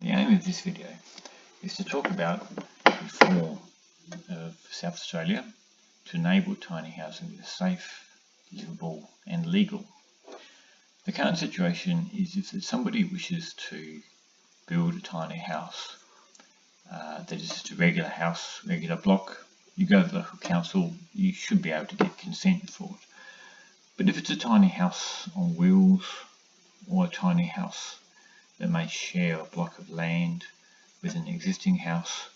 The aim of this video is to talk about reform of South Australia to enable tiny housing to be safe, livable and legal. The current situation is if somebody wishes to build a tiny house, that is just a regular house, regular block, you go to the local council, you should be able to get consent for it. But if it's a tiny house on wheels or a tiny house that may share a block of land with an existing house,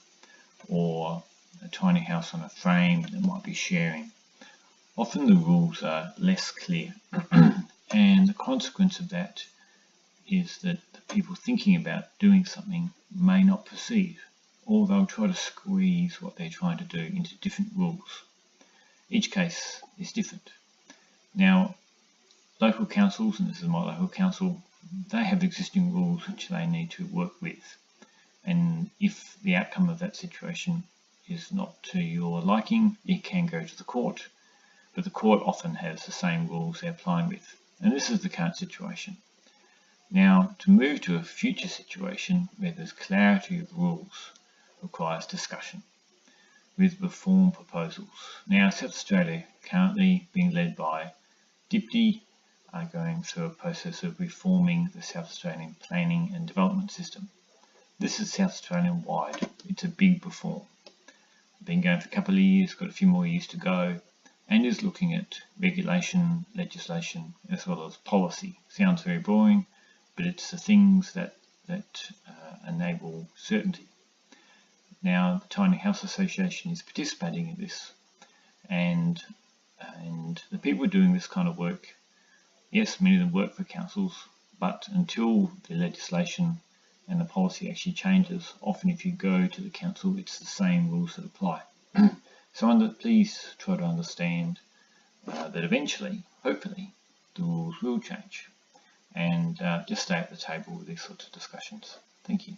or a tiny house on a frame that might be sharing, often the rules are less clear. And the consequence of that is that the people thinking about doing something may not perceive, or they'll try to squeeze what they're trying to do into different rules. Each case is different. Now, local councils, and this is my local council, they have existing rules which they need to work with. And if the outcome of that situation is not to your liking, it can go to the court. But the court often has the same rules they're applying with. And this is the current situation. Now, to move to a future situation where there's clarity of rules requires discussion with reform proposals. Now, South Australia, currently being led by Deputy, are going through a process of reforming the South Australian planning and development system. This is South Australian wide. It's a big reform. Been going for a couple of years, got a few more years to go, and is looking at regulation, legislation, as well as policy. Sounds very boring, but it's the things that enable certainty. Now, the Tiny House Association is participating in this, and the people doing this kind of work, yes, many of them work for councils, but until the legislation and the policy actually changes, often if you go to the council, it's the same rules that apply. So please try to understand that eventually, hopefully, the rules will change, and just stay at the table with these sorts of discussions. Thank you.